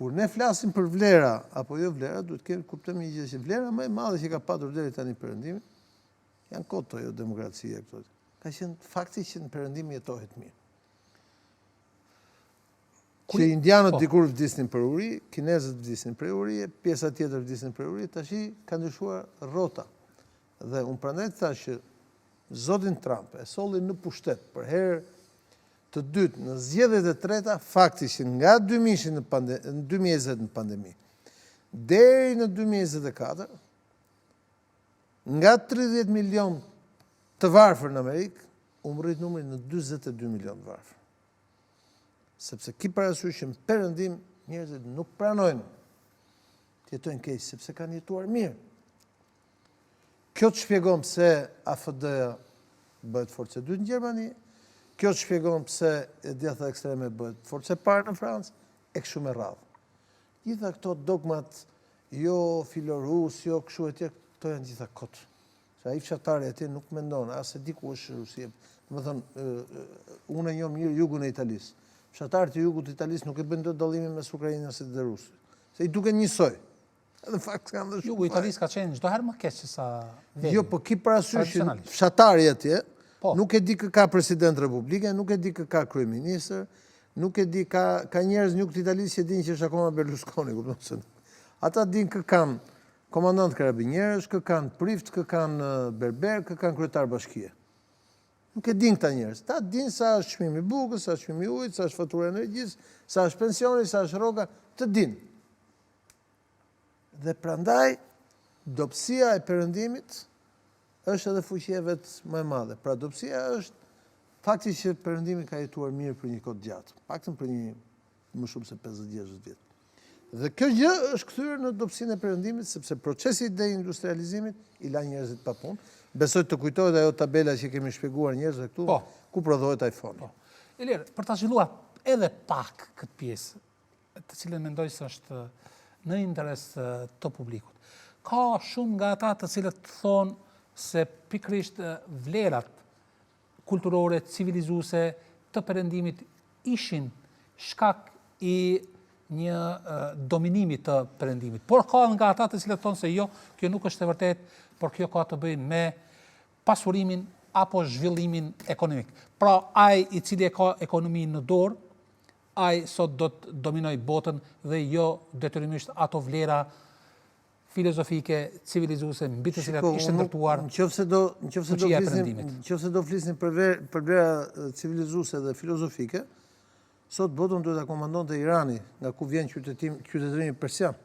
kur ne flasim për vlera apo jo vlera, duhet të kuptojmë një gjë që vlera më e madhe që ka patur deri tani Perëndimi janë koto jo demokracia këto. Ka qenë fakti që në Perëndim jetohet mirë. Që indianët dikur vdisnin për uri, kinezët vdisnin për uri, pjesa tjetër vdisnin për uri, tashi ka ndryshuar rrota. Dhe unë prandaj thash që zotin Trump e solli në pushtet për herë të dytë në zgjedhjet e treta, fakti që nga 2020 në pandemi deri në 2024, nga 30 milion të varfër në Amerikë, u rrit numri në 42 milion të varfër. Sepse ki parasysh që në Perëndim njerëzit nuk pranojnë të jetojnë keq, sepse kanë jetuar mirë. Kjo të shpjegon pse AFD-ja bëhet forcë e dytë në Gjermani, kjo të shpjegon pse e djatha ekstreme bëhet forcë e parë në Francë, e kështu me radhë. Gjitha këto dogmat, jo filorus, jo kështu e tjerë, këto janë gjitha kot. Se ai fshatari atje nuk mendon, as e di ku është Rusia. Domethënë, unë e njoh mirë jugun e Italisë. Fshatarët e jugut të Italisë nuk e bëjnë dot dallimin mes Ukrainës dhe Rusisë. Se i duken njësoj. Edhe fakt kanë dhe jugu i Italisë ka qenë çdo herë më keq se sa veti. Jo, po ki parasysh që fshatari atje nuk e di kë ka president republike, nuk e di kë ka kryeministër, nuk e di ka njerëz në jug të Italisë që dinë që është akoma Berlusconi, kupton? Ata dinë kë kanë komandant karabinjerësh, kë kanë prift, kë kanë berber, kë kanë kryetar bashkie. Nuk e din këta njerëz. Ta din sa është çmimi i bukës, sa është çmimi i ujit, sa është fatura e energjisë, sa është pensioni, sa është rroga, të din. Dhe prandaj dobësia e Perëndimit është edhe fuqia vet më e madhe. Pra dobësia është fakti që Perëndimi ka jetuar mirë për një kohë gjatë, paktën për një më shumë se 50-60 vjet. Dhe kjo gjë është kthyer në dobësinë e Perëndimit sepse procesi i deindustrializimit i la njerëzit pa punë. Besoj të kujtohet ajo tabela që kemi shpjeguar njerëzve këtu, ku prodhohet iPhone. Ilir, për ta zhvilluar edhe pak këtë pjesë, të cilën mendoj se është në interes të publikut. Ka shumë nga ata të cilët thonë se pikërisht vlerat kulturore, civilizuese të Perëndimit ishin shkak i një dominimi të Perëndimit. Por ka nga ata të cilët thonë se jo, kjo nuk është e vërtet, por kjo ka të bëjë me pasurimin apo zhvillimin ekonomik. Pra, ai i cili e ka ekonominë në dorë, ai sot do të dominoj botën dhe jo detyrimisht ato vlera filozofike, civilizuese, mbi të cilat ishte ndërtuar fuqia e Perëndimit. Nëse do flisnin për vlera civilizuese dhe filozofike, sot botën duhet ta komandonte Irani, nga ku vjen qytetërimi persian.